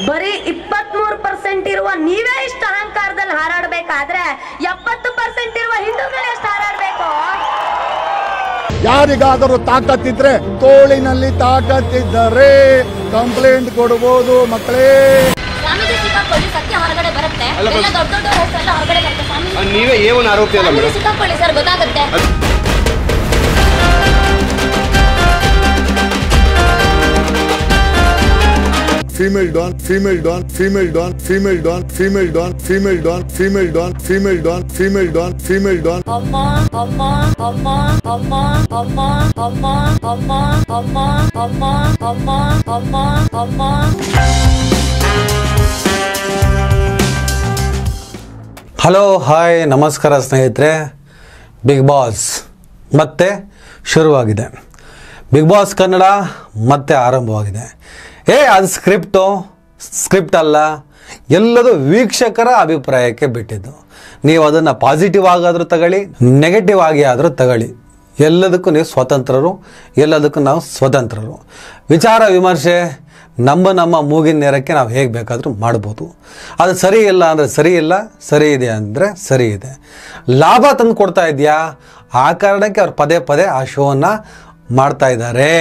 ಬರೀ 23% ಇರುವ ನೀವೇ ಇಷ್ಟು ಅಹಂಕಾರದಲ್ಲಿ ಹಾರಾಡಬೇಕಾದ್ರೆ 70% ಇರುವ ಹಿಂದೂಗಳು ಎಷ್ಟು ಹಾರಾಡಬೇಕು? ಯಾರಿಗಾದರೂ ತಾಕತ್ತಿದ್ರೆ, ತೋಳಿನಲ್ಲಿ ತಾಕತ್ತಿದ್ದರೆ ಕಂಪ್ಲೇಂಟ್ ಕೊಡಬಹುದು ಮಕ್ಕಳೇ. ಸ್ವಾಮೀಜಿ ಸಿಕ್ಕಾಕೊಳ್ಳಿ, ಸತ್ಯ ಹೊರಗಡೆ ಬರುತ್ತೆ. ಎಲ್ಲ ದೊಡ್ಡ ದೊಡ್ಡ ಹೆಸರೆಲ್ಲ ಹೊರಗಡೆ ಬರುತ್ತೆ. ಸ್ವಾಮೀಜಿ ನೀವೇ ಏನು ಆರೋಪಿ ಅಲ್ಲ ಮೇಡಮ್, ಸಿಕ್ಕಾಕೊಳ್ಳಿ ಸರ್, ಗೊತ್ತಾಗುತ್ತೆ. Female don, female don, female don, female don, female don, female don, female don, female don, female don, female don. ಅಮ್ಮ ಅಮ್ಮ ಅಮ್ಮ ಅಮ್ಮ ಅಮ್ಮ ಅಮ್ಮ ಅಮ್ಮ ಅಮ್ಮ ಅಮ್ಮ ಅಮ್ಮ ಅಮ್ಮ ಅಮ್ಮ. ಹಲೋ, ಹಾಯ್, ನಮಸ್ಕಾರ ಸ್ನೇಹಿತರೆ. ಬಿಗ್ ಬಾಸ್ ಮತ್ತೆ ಶುರುವಾಗಿದೆ. ಬಿಗ್ ಬಾಸ್ ಕನ್ನಡ ಮತ್ತೆ ಆರಂಭವಾಗಿದೆ. ಅದು ಸ್ಕ್ರಿಪ್ಟ್ ಅಲ್ಲ, ಎಲ್ಲದು ವೀಕ್ಷಕರ ಅಭಿಪ್ರಾಯಕ್ಕೆ ಬಿಟ್ಟಿದ್ದು. ನೀವು ಅದನ್ನು ಪಾಸಿಟಿವ್ ಆಗಾದರೂ ತಗೊಳ್ಳಿ, ನೆಗೆಟಿವ್ ಆಗಿ ಆದರೂ ತಗೊಳ್ಳಿ, ಎಲ್ಲದಕ್ಕೂ ನೀವು ಸ್ವತಂತ್ರರು, ಎಲ್ಲದಕ್ಕೂ ನಾವು ಸ್ವತಂತ್ರರು. ವಿಚಾರ ವಿಮರ್ಶೆ ನಮ್ಮ ಮೂಗಿನ ನೇರಕ್ಕೆ ನಾವು ಹೇಗೆ ಬೇಕಾದರೂ ಮಾಡ್ಬೋದು. ಅದು ಸರಿ ಇಲ್ಲ ಅಂದರೆ ಸರಿ ಇಲ್ಲ, ಸರಿ ಇದೆ ಅಂದರೆ ಸರಿ ಇದೆ. ಲಾಭ ತಂದು ಕೊಡ್ತಾ ಇದೆಯಾ, ಆ ಕಾರಣಕ್ಕೆ ಅವ್ರು ಪದೇ ಪದೇ ಆ ಶೋವನ್ನು ಮಾಡ್ತಾ ಇದ್ದಾರೆ.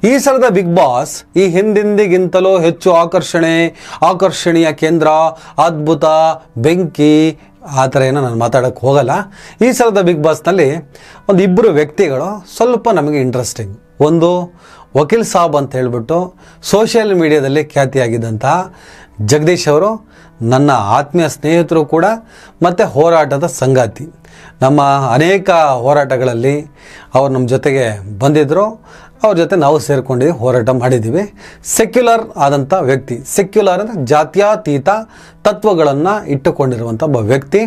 ಈ ಸಲದ ಬಿಗ್ ಬಾಸ್ ಈ ಹಿಂದಿಂದಿಗಿಂತಲೂ ಹೆಚ್ಚು ಆಕರ್ಷಣೀಯ ಕೇಂದ್ರ, ಅದ್ಭುತ, ಬೆಂಕಿ, ಆ ಥರ ಏನೋ ನಾನು ಮಾತಾಡೋಕ್ಕೆ ಹೋಗಲ್ಲ. ಈ ಸಲದ ಬಿಗ್ ಬಾಸ್ನಲ್ಲಿ ಇಬ್ಬರು ವ್ಯಕ್ತಿಗಳು ಸ್ವಲ್ಪ ನಮಗೆ ಇಂಟ್ರೆಸ್ಟಿಂಗ್. ಒಂದು ವಕೀಲ್ ಸಾಬ್ ಅಂತ ಹೇಳಿಬಿಟ್ಟು ಸೋಷಿಯಲ್ ಮೀಡಿಯಾದಲ್ಲಿ ಖ್ಯಾತಿಯಾಗಿದ್ದಂತಹ ಜಗದೀಶ್ ಅವರು ನನ್ನ ಆತ್ಮೀಯ ಸ್ನೇಹಿತರು ಕೂಡ, ಮತ್ತು ಹೋರಾಟದ ಸಂಗಾತಿ. ನಮ್ಮ ಅನೇಕ ಹೋರಾಟಗಳಲ್ಲಿ ಅವರು ನಮ್ಮ ಜೊತೆಗೆ ಬಂದಿದ್ದರು. ಅವ್ರ ಜೊತೆ ನಾವು ಸೇರಿಕೊಂಡಿದ್ದೀವಿ, ಹೋರಾಟ ಮಾಡಿದ್ದೀವಿ. ಸೆಕ್ಯುಲರ್ ಆದಂಥ ವ್ಯಕ್ತಿ, ಸೆಕ್ಯುಲರ್ ಅಂದರೆ ಜಾತ್ಯತೀತ ತತ್ವಗಳನ್ನು ಇಟ್ಟುಕೊಂಡಿರುವಂಥ ಒಬ್ಬ ವ್ಯಕ್ತಿ.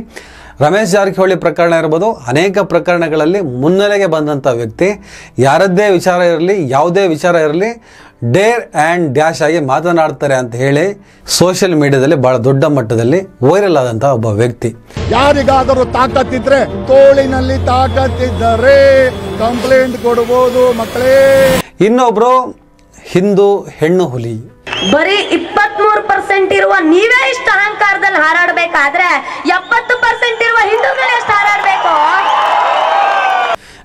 ರಮೇಶ್ ಜಾರಕಿಹೊಳಿ ಪ್ರಕರಣ ಇರ್ಬೋದು, ಅನೇಕ ಪ್ರಕರಣಗಳಲ್ಲಿ ಮುನ್ನೆಲೆಗೆ ಬಂದಂಥ ವ್ಯಕ್ತಿ. ಯಾರದ್ದೇ ವಿಚಾರ ಇರಲಿ, ಯಾವುದೇ ವಿಚಾರ ಇರಲಿ, ಡೇರ್ ಆ್ಯಂಡ್ ಡ್ಯಾಶ್ ಆಗಿ ಮಾತನಾಡ್ತಾರೆ ಅಂತ ಹೇಳಿ ಸೋಷಿಯಲ್ ಮೀಡಿಯಾದಲ್ಲಿ ಭಾಳ ದೊಡ್ಡ ಮಟ್ಟದಲ್ಲಿ ವೈರಲ್ ಆದಂಥ ಒಬ್ಬ ವ್ಯಕ್ತಿ. ಯಾರಿಗಾದರೂ ತಾಕತ್ತಿದ್ರೆ, ತೋಳಿನಲ್ಲಿ ತಾಕತ್ತಿದ್ದರೆ ಕಂಪ್ಲೇಂಟ್ ಕೊಡಬಹುದು ಮಕ್ಕಳೇ. ಇನ್ನೊಬ್ರು ಹಿಂದೂ ಹೆಣ್ಣು ಹುಲಿ. ಬರೀ 23% ಇರುವ ನೀವೇ ಇಷ್ಟು ಅಹಂಕಾರದಲ್ಲಿ ಹಾರಾಡಬೇಕಾದ್ರೆ 70% ಇರುವ ಹಿಂದೂಗಳು ಎಷ್ಟು ಹಾರಾಡಬೇಕು?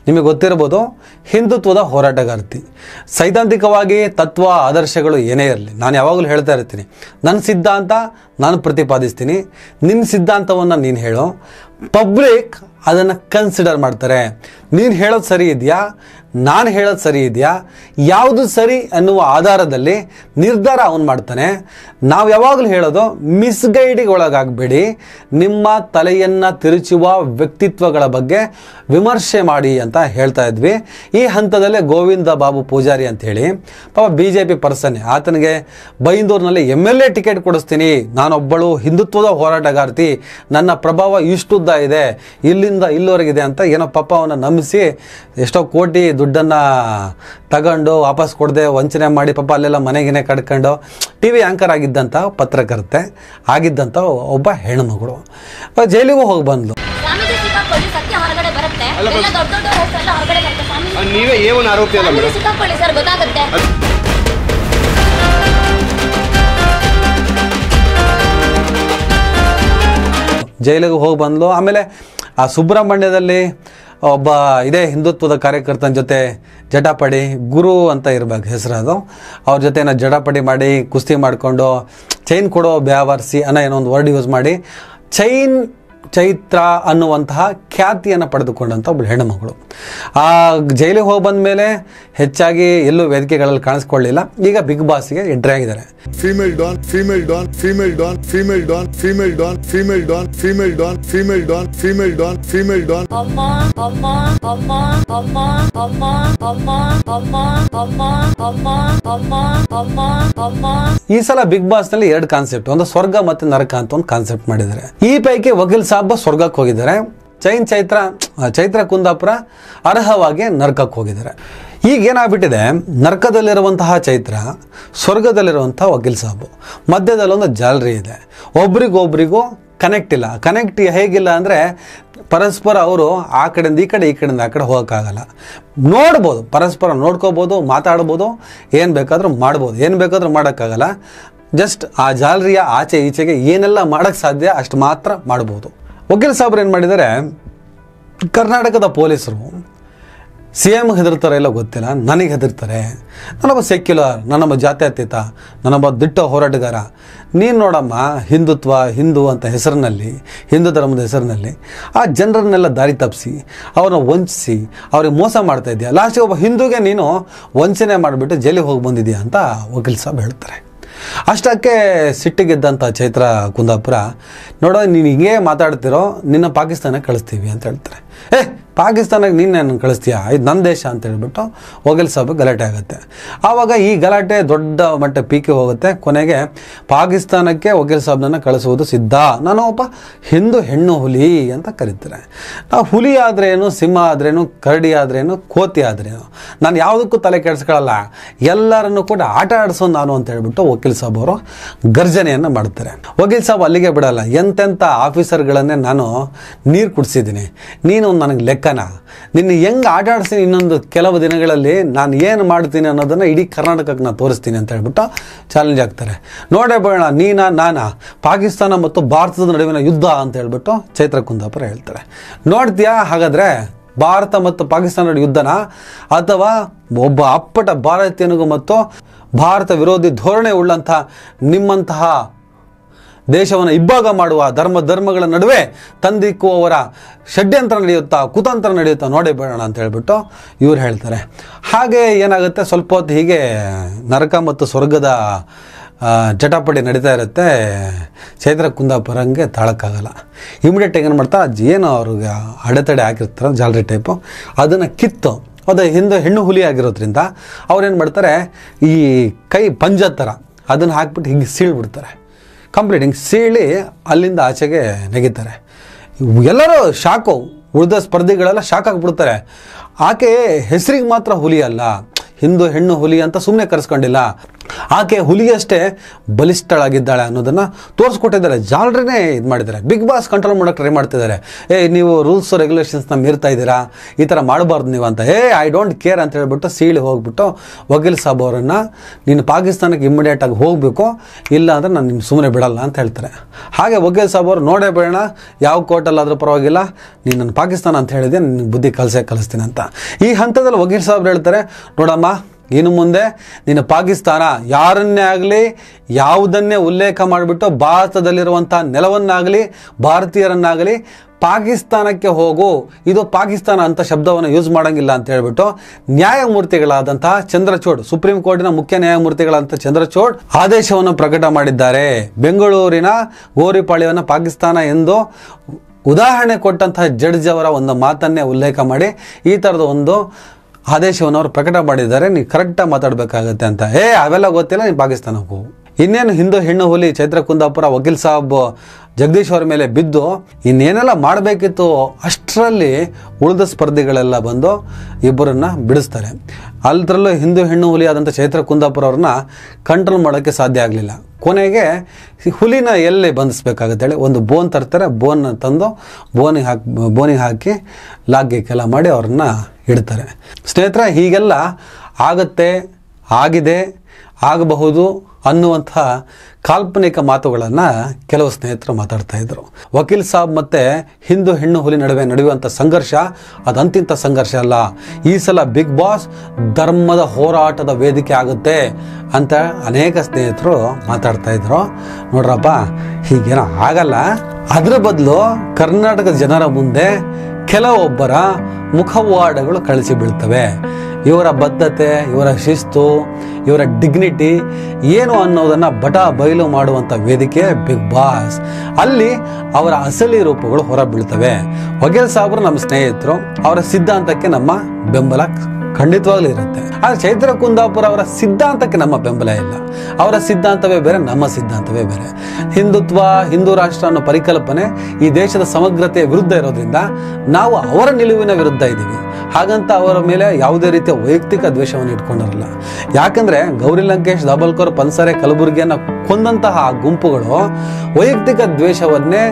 ನಿಮಗೆ ಗೊತ್ತಿರ್ಬೋದು, ಹಿಂದುತ್ವದ ಹೋರಾಟಗಾರ್ತಿ. ಸೈದ್ಧಾಂತಿಕವಾಗಿ ತತ್ವ ಆದರ್ಶಗಳು ಏನೇ ಇರಲಿ, ನಾನು ಯಾವಾಗಲೂ ಹೇಳ್ತಾ ಇರ್ತೀನಿ, ನನ್ನ ಸಿದ್ಧಾಂತ ನಾನು ಪ್ರತಿಪಾದಿಸ್ತೀನಿ, ನಿನ್ನ ಸಿದ್ಧಾಂತವನ್ನು ನೀನು ಹೇಳೋ. ಪಬ್ಲಿಕ್ ಅದನ್ನು ಕನ್ಸಿಡರ್ ಮಾಡ್ತಾರೆ. ನೀನು ಹೇಳೋದು ಸರಿ ಇದೆಯಾ, ನಾನು ಹೇಳೋದು ಸರಿ ಇದೆಯಾ, ಯಾವುದು ಸರಿ ಅನ್ನುವ ಆಧಾರದಲ್ಲಿ ನಿರ್ಧಾರ ಅವನು ಮಾಡ್ತಾನೆ. ನಾವು ಯಾವಾಗಲೂ ಹೇಳೋದು, ಮಿಸ್ಗೈಡಿಗೆ ಒಳಗಾಗಬೇಡಿ. ನಿಮ್ಮ ತಲೆಯನ್ನು ತಿರುಚುವ ವ್ಯಕ್ತಿತ್ವಗಳ ಬಗ್ಗೆ ವಿಮರ್ಶೆ ಮಾಡಿ ಅಂತ ಹೇಳ್ತಾ ಇದ್ವಿ. ಈ ಹಂತದಲ್ಲೇ ಗೋವಿಂದ ಬಾಬು ಪೂಜಾರಿ ಅಂಥೇಳಿ ಪಾಪ BJP ಪರ್ಸನ್ನೇ, ಆತನಿಗೆ ಬೈಂದೂರಿನಲ್ಲಿ MLA ಟಿಕೆಟ್ ಕೊಡಿಸ್ತೀನಿ, ನಾನೊಬ್ಬಳು ಹಿಂದುತ್ವದ ಹೋರಾಟಗಾರ್ತಿ, ನನ್ನ ಪ್ರಭಾವ ಇಷ್ಟುದ್ದ ಇದೆ, ಇಲ್ಲಿಂದ ಇಲ್ಲಿವರೆಗಿದೆ ಅಂತ ಏನೋ ಪಾಪ ಅವನ್ನ ನಂಬಿಸಿ ಎಷ್ಟೋ ಕೋಟಿ ದುಡ್ಡನ್ನು ತಗೊಂಡು ವಾಪಸ್ ಕೊಡದೆ ವಂಚನೆ ಮಾಡಿ ಪಾಪ ಅಲ್ಲೆಲ್ಲ ಮನೆಗಿನೇ ಕಡ್ಕೊಂಡು TV ಆ್ಯಂಕರ್ ಆಗಿದ್ದಂಥ ಪತ್ರಕರ್ತೆ ಆಗಿದ್ದಂಥ ಒಬ್ಬ ಹೆಣ್ಮಗಳು ಜೈಲಿಗೂ ಹೋಗಿ ಬಂದ್ಲು. ಸ್ವಾಮೀಜಿ ಸಿಕ್ಕಾಕೊಳ್ಳಿ, ಸತ್ಯ ಹೊರಗಡೆ ಬರುತ್ತೆ. ಎಲ್ಲ ದೊಡ್ಡ ದೊಡ್ಡ ಹೆಸರೆಲ್ಲ ಹೊರಗಡೆ ಬರುತ್ತೆ. ಸ್ವಾಮೀಜಿ ನೀವೇ ಏನು ಆರೋಪಿ ಅಲ್ಲ ಮೇಡಮ್, ಸಿಕ್ಕಾಕೊಳ್ಳಿ ಸರ್, ಗೊತ್ತಾಗುತ್ತೆ. ಜೈಲಿಗೆ ಹೋಗಿ ಬಂದ್ಲು. ಆಮೇಲೆ ಆ ಸುಬ್ರಹ್ಮಣ್ಯದಲ್ಲಿ ಒಬ್ಬ ಇದೇ ಹಿಂದುತ್ವದ ಕಾರ್ಯಕರ್ತನ ಜೊತೆ ಜಟಾಪಡಿ, ಗುರು ಅಂತ ಇರಬೇಕು ಹೆಸರು ಅದು, ಅವ್ರ ಜೊತೆ ಏನೋ ಜಟಾಪಡಿ ಮಾಡಿ ಕುಸ್ತಿ ಮಾಡಿಕೊಂಡು ಚೈನ್ ಕೊಡೋ ಬ್ಯಾವರ್ಸಿ ಅನ್ನೋ ಏನೋ ಒಂದು ವರ್ಡ್ ಯೂಸ್ ಮಾಡಿ ಚೈತ್ರ ಅನ್ನುವಂತಹ ಖ್ಯಾತಿಯನ್ನು ಪಡೆದುಕೊಂಡಂಥ ಒಬ್ಬಳು ಹೆಣ್ಣುಮಗಳು. ಆ ಜೈಲಿಗೆ ಹೋಗಿ ಬಂದ ಮೇಲೆ ಹೆಚ್ಚಾಗಿ ಎಲ್ಲೂ ವೇದಿಕೆಗಳಲ್ಲಿ ಕಾಣಿಸ್ಕೊಳ್ಳಿಲ್ಲ. ಈಗ ಬಿಗ್ ಬಾಸ್ಗೆ ಎಂಟ್ರಿ ಆಗಿದ್ದಾರೆ. Female don, female don, female don, female don, female don, female don, female don, female don, female don, female don. ಅಮ್ಮ ಅಮ್ಮ ಅಮ್ಮ ಅಮ್ಮ ಅಮ್ಮ ಅಮ್ಮ ಅಮ್ಮ ಅಮ್ಮ ಅಮ್ಮ ಅಮ್ಮ ಅಮ್ಮ ಅಮ್ಮ. ಈ ಸಲ ಬಿಗ್ ಬಾಸ್ ನಲ್ಲಿ ಎರಡು ಕಾನ್ಸೆಪ್ಟ್, ಒಂದು ಸ್ವರ್ಗ ಮತ್ತು ನರಕ ಅಂತ ಒಂದು ಕಾನ್ಸೆಪ್ಟ್ ಮಾಡಿದ್ದಾರೆ. ಈ ಪೈಕಿ ವಕೀಲ್ ಸಾಬ್ ಸ್ವರ್ಗಕ್ಕೆ ಹೋಗಿದ್ದಾರೆ, ಚೈತ್ರ ಕುಂದಾಪುರ ಅರ್ಹವಾಗಿ ನರಕಕ್ಕೆ ಹೋಗಿದ್ದಾರೆ. ಈಗ ಏನಾಗ್ಬಿಟ್ಟಿದೆ, ನರಕದಲ್ಲಿರುವಂತಹ ಚೈತ್ರ, ಸ್ವರ್ಗದಲ್ಲಿರುವಂತಹ ವಕೀಲ್ ಸಾಬು, ಮಧ್ಯದಲ್ಲಿ ಒಂದು ಜಾಲರಿ ಇದೆ. ಒಬ್ರಿಗೊಬ್ರಿಗೂ ಕನೆಕ್ಟ್ ಇಲ್ಲ. ಕನೆಕ್ಟ್ ಹೇಗಿಲ್ಲ ಅಂದರೆ ಪರಸ್ಪರ ಅವರು ಆ ಕಡೆಯಿಂದ ಈ ಕಡೆಯಿಂದ ಆ ಕಡೆ ಹೋಗೋಕ್ಕಾಗಲ್ಲ. ನೋಡ್ಬೋದು, ಪರಸ್ಪರ ನೋಡ್ಕೋಬೋದು, ಮಾತಾಡ್ಬೋದು, ಏನು ಬೇಕಾದರೂ ಮಾಡ್ಬೋದು, ಏನು ಬೇಕಾದರೂ ಮಾಡೋಕ್ಕಾಗಲ್ಲ. ಜಸ್ಟ್ ಆ ಜಾಲರಿಯ ಆಚೆ ಈಚೆಗೆ ಏನೆಲ್ಲ ಮಾಡೋಕ್ಕೆ ಸಾಧ್ಯ ಅಷ್ಟು ಮಾತ್ರ ಮಾಡ್ಬೋದು. ವಕೀಲ್ ಸಾಬ್ರು ಏನು ಮಾಡಿದ್ದಾರೆ, ಕರ್ನಾಟಕದ ಪೊಲೀಸರು CM ಹೆದರ್ತಾರೆ ಇಲ್ಲ ಗೊತ್ತಿಲ್ಲ, ನನಗೆ ಹೆದರ್ತಾರೆ. ನಾನೊಬ್ಬ ಸೆಕ್ಯುಲರ್, ನಾನೊಬ್ಬ ಜಾತ್ಯತೀತ, ನಾನೊಬ್ಬ ದಿಟ್ಟ ಹೋರಾಟಗಾರ. ನೀನು ನೋಡಮ್ಮ, ಹಿಂದುತ್ವ ಹಿಂದೂ ಅಂತ ಹೆಸರಿನಲ್ಲಿ, ಹಿಂದೂ ಧರ್ಮದ ಹೆಸರಿನಲ್ಲಿ ಆ ಜನರನ್ನೆಲ್ಲ ದಾರಿ ತಪ್ಪಿಸಿ ಅವ್ರನ್ನ ವಂಚಿಸಿ ಅವ್ರಿಗೆ ಮೋಸ ಮಾಡ್ತಾ ಇದೆಯಾ. ಲಾಸ್ಟಿಗೆ ಒಬ್ಬ ಹಿಂದೂಗೆ ನೀನು ವಂಚನೆ ಮಾಡಿಬಿಟ್ಟು ಜೈಲಿಗೆ ಹೋಗಿ ಬಂದಿದ್ದೀಯಾ ಅಂತ ವಕೀಲ್ ಸಾಬ್ ಹೇಳ್ತಾರೆ. ಅಷ್ಟಕ್ಕೆ ಸಿಟ್ಟಿಗೆದ್ದಂಥ ಚೈತ್ರ ಕುಂದಾಪುರ, ನೋಡೋ ನೀನು ಹಿಂಗೇ ಮಾತಾಡ್ತಿರೋ, ನಿನ್ನ ಪಾಕಿಸ್ತಾನಕ್ಕೆ ಕಳಿಸ್ತೀವಿ ಅಂತ ಹೇಳ್ತಾರೆ. ಪಾಕಿಸ್ತಾನಕ್ಕೆ ನೀನು ನನ್ನ ಕಳಿಸ್ತೀಯಾ, ಇದು ನನ್ನ ದೇಶ ಅಂತ ಹೇಳ್ಬಿಟ್ಟು ವಕೀಲ್ ಸಾಬ್ ಗಲಾಟೆ ಆಗುತ್ತೆ. ಆವಾಗ ಈ ಗಲಾಟೆ ದೊಡ್ಡ ಮಟ್ಟ ಪೀಕೆ ಹೋಗುತ್ತೆ. ಕೊನೆಗೆ ಪಾಕಿಸ್ತಾನಕ್ಕೆ ವಕೀಲ್ ಸಾಬ್ನನ್ನು ಕಳಿಸುವುದು ಸಿದ್ಧ. ನಾನು ಒಬ್ಬ ಹಿಂದೂ ಹೆಣ್ಣು ಹುಲಿ ಅಂತ ಕರೀತಾರೆ. ನಾವು ಹುಲಿ ಆದ್ರೇನು, ಸಿಂಹ ಆದ್ರೇನು, ಕರಡಿ ಆದ್ರೇನು, ಕೋತಿ ಆದ್ರೇನು, ನಾನು ಯಾವುದಕ್ಕೂ ತಲೆ ಕೆಡಿಸ್ಕೊಳ್ಳಲ್ಲ, ಎಲ್ಲರನ್ನು ಕೂಡ ಆಟ ಆಡಿಸೋ ನಾನು ಅಂತ ಹೇಳ್ಬಿಟ್ಟು ವಕೀಲ್ ಸಾಬ್ ಅವರು ಗರ್ಜನೆಯನ್ನು ಮಾಡ್ತಾರೆ. ವಕೀಲ್ ಸಾಬ್ ಅಲ್ಲಿಗೆ ಬಿಡಲ್ಲ. ಎಂತೆಂಥ ಆಫೀಸರ್ಗಳನ್ನೇ ನಾನು ನೀರು ಕುಡಿಸಿದ್ದೀನಿ, ನೀನು ನನಗೆ ಲೆಕ್ಕನ, ನಿನ್ನ ಹೆಂಗೆ ಆಟ ಆಡಿಸ್ತೀನಿ, ಇನ್ನೊಂದು ಕೆಲವು ದಿನಗಳಲ್ಲಿ ನಾನು ಏನು ಮಾಡ್ತೀನಿ ಅನ್ನೋದನ್ನು ಇಡೀ ಕರ್ನಾಟಕಕ್ಕೆ ನಾನು ತೋರಿಸ್ತೀನಿ ಅಂತ ಹೇಳ್ಬಿಟ್ಟು ಚಾಲೆಂಜ್ ಆಗ್ತಾರೆ. ನೋಡೇ ಬೇಡ ನಾನಾ ಪಾಕಿಸ್ತಾನ ಮತ್ತು ಭಾರತದ ನಡುವಿನ ಯುದ್ಧ ಅಂತ ಹೇಳ್ಬಿಟ್ಟು ಚೈತ್ರ ಕುಂದಾಪುರ ಹೇಳ್ತಾರೆ. ನೋಡ್ತೀಯಾ ಹಾಗಾದರೆ ಭಾರತ ಮತ್ತು ಪಾಕಿಸ್ತಾನ ಯುದ್ಧನ, ಅಥವಾ ಒಬ್ಬ ಅಪ್ಪಟ ಭಾರತೀಯನಿಗೂ ಮತ್ತು ಭಾರತ ವಿರೋಧಿ ಧೋರಣೆ ಉಳ್ಳಂಥ ನಿಮ್ಮಂತಹ ದೇಶವನ್ನು ಇಬ್ಬಾಗ ಮಾಡುವ ಧರ್ಮಗಳ ನಡುವೆ ತಂದಿಕ್ಕುವವರ ಷಡ್ಯಂತ್ರ ನಡೆಯುತ್ತಾ, ಕುತಂತ್ರ ನಡೆಯುತ್ತಾ ನೋಡೇ ಬೇಡೋಣ ಅಂತ ಹೇಳ್ಬಿಟ್ಟು ಇವ್ರು ಹೇಳ್ತಾರೆ. ಹಾಗೆ ಏನಾಗುತ್ತೆ, ಸ್ವಲ್ಪ ಹೊತ್ತು ಹೀಗೆ ನರಕ ಮತ್ತು ಸ್ವರ್ಗದ ಜಟಾಪಟಿ ನಡೀತಾ ಇರುತ್ತೆ. ಚೈತ್ರ ಕುಂದಾಪುರಂಗೆ ತಾಳಕ್ಕಾಗಲ್ಲ. ಇಮಿಡಿಯೇಟ್ ಏನು ಮಾಡ್ತಾ, ಏನು ಅವ್ರಿಗೆ ಅಡೆತಡೆ ಹಾಕಿರ್ತಾರೆ ಜಾಲರಿ ಟೈಪು, ಅದನ್ನು ಕಿತ್ತು, ಅದು ಹೆಣ್ಣು ಹುಲಿ ಆಗಿರೋದ್ರಿಂದ ಅವ್ರೇನು ಮಾಡ್ತಾರೆ, ಈ ಕೈ ಪಂಜ ಥರ ಅದನ್ನು ಹಾಕ್ಬಿಟ್ಟು ಹಿಂಗೆ ಸೀಳ್ಬಿಡ್ತಾರೆ. ಕಂಪ್ಲೀಟ್ ಹಿಂಗೆ ಸೀಳಿ ಅಲ್ಲಿಂದ ಆಚೆಗೆ ನೆಗಿತಾರೆ. ಎಲ್ಲರೂ ಶಾಕು, ಉಳಿದ ಸ್ಪರ್ಧಿಗಳೆಲ್ಲ ಶಾಕ್ ಆಗಿಬಿಡ್ತಾರೆ. ಆಕೆ ಹೆಸರಿಗೆ ಮಾತ್ರ ಹುಲಿ ಅಲ್ಲ, ಹಿಂದೂ ಹೆಣ್ಣು ಹುಲಿ ಅಂತ ಸುಮ್ಮನೆ ಕರೆಸ್ಕೊಂಡಿಲ್ಲ, ಆಕೆ ಹುಲಿಯಷ್ಟೇ ಬಲಿಷ್ಠಳಾಗಿದ್ದಾಳೆ ಅನ್ನೋದನ್ನು ತೋರಿಸ್ಕೊಟ್ಟಿದ್ದಾರೆ. ಜಾಲರಿನೇ ಇದು ಮಾಡಿದ್ದಾರೆ. ಬಿಗ್ ಬಾಸ್ ಕಂಟ್ರೋಲ್ ಮಾಡೋಕ್ಕೆ ಟ್ರೈ ಮಾಡ್ತಿದ್ದಾರೆ. ನೀವು ರೂಲ್ಸ್ ರೆಗ್ಯುಲೇಷನ್ಸ್ನ ಮೀರ್ತಾ ಇದ್ದೀರಾ, ಈ ಥರ ಮಾಡಬಾರ್ದು ನೀವು ಅಂತ. ಐ ಡೋಂಟ್ ಕೇರ್ ಅಂತ ಹೇಳ್ಬಿಟ್ಟು ಸೀಳಿ ಹೋಗ್ಬಿಟ್ಟು ವಕೀಲ್ ಸಾಬ್ ಅವರನ್ನು, ನೀನು ಪಾಕಿಸ್ತಾನಕ್ಕೆ ಇಮ್ಮಿಡಿಯೇಟಾಗಿ ಹೋಗಬೇಕು, ಇಲ್ಲ ಅಂದರೆ ನಾನು ನಿನ್ನ ಸುಮ್ಮನೆ ಬಿಡಲ್ಲ ಅಂತ ಹೇಳ್ತಾರೆ. ಹಾಗೆ ವಕೀಲ್ ಸಾಬ್ ಅವರು, ನೋಡೇ ಬೇಡ, ಯಾವ ಕೋರ್ಟಲ್ಲಾದರೂ ಪರವಾಗಿಲ್ಲ, ನೀನು ನನ್ನ ಪಾಕಿಸ್ತಾನ ಅಂತ ಹೇಳಿದೆ, ನಿನ್ನ ಬುದ್ಧಿ ಕಲಿಸ್ತೀನಿ ಅಂತ. ಈ ಹಂತದಲ್ಲಿ ವಕೀಲ್ ಸಾಬ್ರು ಹೇಳ್ತಾರೆ, ನೋಡಮ್ಮ, ಇನ್ನು ಮುಂದೆ ನೀನು ಪಾಕಿಸ್ತಾನ ಯಾರನ್ನೇ ಆಗಲಿ ಯಾವುದನ್ನೇ ಉಲ್ಲೇಖ ಮಾಡಿಬಿಟ್ಟು ಭಾರತದಲ್ಲಿರುವಂಥ ನೆಲವನ್ನಾಗಲಿ ಭಾರತೀಯರನ್ನಾಗಲಿ ಪಾಕಿಸ್ತಾನಕ್ಕೆ ಹೋಗು, ಇದು ಪಾಕಿಸ್ತಾನ ಅಂತ ಶಬ್ದವನ್ನು ಯೂಸ್ ಮಾಡೋಂಗಿಲ್ಲ ಅಂತ ಹೇಳ್ಬಿಟ್ಟು ನ್ಯಾಯಮೂರ್ತಿಗಳಾದಂತಹ ಚಂದ್ರಚೂಡ್, ಸುಪ್ರೀಂ ಕೋರ್ಟಿನ ಮುಖ್ಯ ನ್ಯಾಯಮೂರ್ತಿಗಳಾದಂಥ ಚಂದ್ರಚೂಡ್ ಆದೇಶವನ್ನು ಪ್ರಕಟ ಮಾಡಿದ್ದಾರೆ. ಬೆಂಗಳೂರಿನ ಗೋರಿಪಾಳ್ಯವನ್ನು ಪಾಕಿಸ್ತಾನ ಎಂದು ಉದಾಹರಣೆ ಕೊಟ್ಟಂತಹ ಜಡ್ಜ್ ಅವರ ಒಂದು ಮಾತನ್ನೇ ಉಲ್ಲೇಖ ಮಾಡಿ ಈ ಥರದ ಒಂದು ಆದೇಶವನ್ನು ಅವರು ಪ್ರಕಟ ಮಾಡಿದ್ದಾರೆ. ನೀವು ಕರೆಕ್ಟಾಗಿ ಮಾತಾಡಬೇಕಾಗತ್ತೆ ಅಂತ. ಅವೆಲ್ಲ ಗೊತ್ತಿಲ್ಲ, ನೀನು ಪಾಕಿಸ್ತಾನಕ್ಕೆ ಹೋಗು. ಇನ್ನೇನು ಹಿಂದೂ ಹೆಣ್ಣು ಹುಲಿ ಚೈತ್ರ ಕುಂದಾಪುರ ವಕೀಲ್ ಸಾಬ್ ಜಗದೀಶ್ ಅವರ ಮೇಲೆ ಬಿದ್ದು ಇನ್ನೇನೆಲ್ಲ ಮಾಡಬೇಕಿತ್ತು, ಅಷ್ಟರಲ್ಲಿ ಉಳಿದ ಸ್ಪರ್ಧಿಗಳೆಲ್ಲ ಬಂದು ಇಬ್ಬರನ್ನ ಬಿಡಿಸ್ತಾರೆ. ಅಲ್ಲದ್ರಲ್ಲೂ ಹಿಂದೂ ಹೆಣ್ಣು ಹುಲಿ ಆದಂಥ ಚೈತ್ರ ಕುಂದಾಪುರ ಅವ್ರನ್ನ ಕಂಟ್ರೋಲ್ ಮಾಡೋಕ್ಕೆ ಸಾಧ್ಯ ಆಗಲಿಲ್ಲ. ಕೊನೆಗೆ ಹುಲಿನ ಎಲ್ಲಿ ಬಂಧಿಸ್ಬೇಕಾಗತ್ತೇಳಿ ಒಂದು ಬೋನ್ ತರ್ತಾರೆ. ಬೋನ್ನ ತಂದು ಬೋನಿಗೆ ಹಾಕಿ ಲಾಗ್ಗೆಲ್ಲ ಮಾಡಿ ಅವ್ರನ್ನ ಇಡ್ತಾರೆ. ಸ್ನೇಹಿತರೆ, ಹೀಗೆಲ್ಲ ಆಗುತ್ತೆ, ಆಗಿದೆ, ಆಗಬಹುದು ಅನ್ನುವಂಥ ಕಾಲ್ಪನಿಕ ಮಾತುಗಳನ್ನು ಕೆಲವು ಸ್ನೇಹಿತರು ಮಾತಾಡ್ತಾ ಇದ್ರು. ವಕೀಲ್ ಸಾಬ್ ಮತ್ತು ಹಿಂದೂ ಹೆಣ್ಣು ಹುಲಿ ನಡುವೆ ನಡೆಯುವಂಥ ಸಂಘರ್ಷ ಅದು ಅಂತಿಂಥ ಸಂಘರ್ಷ ಅಲ್ಲ. ಈ ಸಲ ಬಿಗ್ ಬಾಸ್ ಧರ್ಮದ ಹೋರಾಟದ ವೇದಿಕೆ ಆಗುತ್ತೆ ಅಂತ ಅನೇಕ ಸ್ನೇಹಿತರು ಮಾತಾಡ್ತಾ ಇದ್ರು. ನೋಡ್ರಪ್ಪ, ಹೀಗೇನೋ ಆಗಲ್ಲ. ಅದರ ಬದಲು ಕರ್ನಾಟಕದ ಜನರ ಮುಂದೆ ಕೆಲವೊಬ್ಬರ ಮುಖವಾಡಗಳು ಕಳಿಸಿ ಬೀಳ್ತವೆ. ಇವರ ಬದ್ಧತೆ, ಇವರ ಶಿಸ್ತು, ಇವರ ಡಿಗ್ನಿಟಿ ಏನು ಅನ್ನೋದನ್ನು ಬಯಲು ಮಾಡುವಂಥ ವೇದಿಕೆ ಬಿಗ್ ಬಾಸ್. ಅಲ್ಲಿ ಅವರ ಅಸಲಿ ರೂಪಗಳು ಹೊರ ಬೀಳ್ತವೆ. ವಕೀಲ್ ಸಾಬ್ರು ನಮ್ಮ ಸ್ನೇಹಿತರು, ಅವರ ಸಿದ್ಧಾಂತಕ್ಕೆ ನಮ್ಮ ಬೆಂಬಲ ಖಂಡಿತವಾಗ್ಲೂ ಇರುತ್ತೆ. ಆದರೆ ಚೈತ್ರ ಕುಂದಾಪುರ ಅವರ ಸಿದ್ಧಾಂತಕ್ಕೆ ನಮ್ಮ ಬೆಂಬಲ ಇಲ್ಲ. ಅವರ ಸಿದ್ಧಾಂತವೇ ಬೇರೆ, ನಮ್ಮ ಸಿದ್ಧಾಂತವೇ ಬೇರೆ. ಹಿಂದುತ್ವ, ಹಿಂದೂ ರಾಷ್ಟ್ರ ಅನ್ನೋ ಪರಿಕಲ್ಪನೆ ಈ ದೇಶದ ಸಮಗ್ರತೆಯ ವಿರುದ್ಧ ಇರೋದ್ರಿಂದ ನಾವು ಅವರ ನಿಲುವಿನ ವಿರುದ್ಧ ಇದ್ದೀವಿ. ಹಾಗಂತ ಅವರ ಮೇಲೆ ಯಾವುದೇ ರೀತಿಯ ವೈಯಕ್ತಿಕ ದ್ವೇಷವನ್ನು ಇಟ್ಕೊಂಡಿರಲ್ಲ. ಯಾಕಂದರೆ ಗೌರಿ ಲಂಕೇಶ್, ದಾಭೋಲ್ಕರ್, ಪನ್ಸರೆ, ಕಲಬುರ್ಗಿಯನ್ನು ಕೊಂದಂತಹ ಆ ಗುಂಪುಗಳು ವೈಯಕ್ತಿಕ ದ್ವೇಷವನ್ನೇ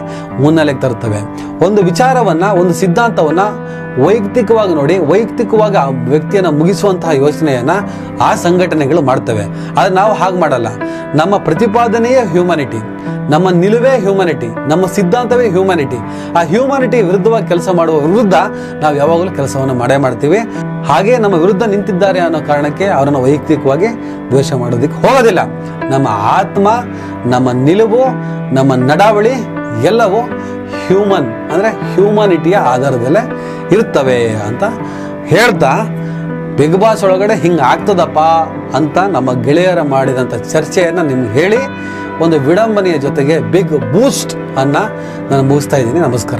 ಮುನ್ನೆಲೆಗೆ ತರ್ತವೆ. ಒಂದು ವಿಚಾರವನ್ನು, ಒಂದು ಸಿದ್ಧಾಂತವನ್ನು ವೈಯಕ್ತಿಕವಾಗಿ ನೋಡಿ ವೈಯಕ್ತಿಕವಾಗಿ ಆ ವ್ಯಕ್ತಿಯನ್ನು ಮುಗಿಸುವಂತಹ ಯೋಚನೆಯನ್ನು ಆ ಸಂಘಟನೆಗಳು ಮಾಡ್ತವೆ. ಆದರೆ ನಾವು ಹಾಗೆ ಮಾಡಲ್ಲ. ನಮ್ಮ ಪ್ರತಿಪಾದನೆಯೇ ಹ್ಯೂಮನಿಟಿ, ನಮ್ಮ ನಿಲುವೇ ಹ್ಯೂಮನಿಟಿ, ನಮ್ಮ ಸಿದ್ಧಾಂತವೇ ಹ್ಯೂಮನಿಟಿ. ಆ ಹ್ಯೂಮನಿಟಿ ವಿರುದ್ಧವಾಗಿ ಕೆಲಸ ಮಾಡುವ ವಿರುದ್ಧ ನಾವು ಯಾವಾಗಲೂ ಕೆಲಸವನ್ನು ಮಾಡೇ ಮಾಡ್ತೀವಿ. ಹಾಗೆ ನಮ್ಮ ವಿರುದ್ಧ ನಿಂತಿದ್ದಾರೆ ಅನ್ನೋ ಕಾರಣಕ್ಕೆ ಅವರನ್ನು ವೈಯಕ್ತಿಕವಾಗಿ ದ್ವೇಷ ಮಾಡೋದಕ್ಕೆ ಹೋಗೋದಿಲ್ಲ. ನಮ್ಮ ಆತ್ಮ, ನಮ್ಮ ನಿಲುವು, ನಮ್ಮ ನಡಾವಳಿ ಎಲ್ಲವೂ ಹ್ಯೂಮನ್ ಅಂದರೆ ಹ್ಯೂಮನಿಟಿಯ ಆಧಾರದಲ್ಲೇ ಇರ್ತವೆ ಅಂತ ಹೇಳ್ತಾ, ಬಿಗ್ ಬಾಸ್ ಒಳಗಡೆ ಹಿಂಗೆ ಆಗ್ತದಪ್ಪ ಅಂತ ನಮ್ಮ ಗೆಳೆಯರ ಮಾಡಿದಂಥ ಚರ್ಚೆಯನ್ನು ನಿಮ್ಗೆ ಹೇಳಿ ಒಂದು ವಿಡಂಬನೆಯ ಜೊತೆಗೆ ಬಿಗ್ ಬೂಸ್ಟ್ ಅನ್ನ ನಾನು ಮುಗಿಸ್ತಾ ಇದ್ದೀನಿ. ನಮಸ್ಕಾರ.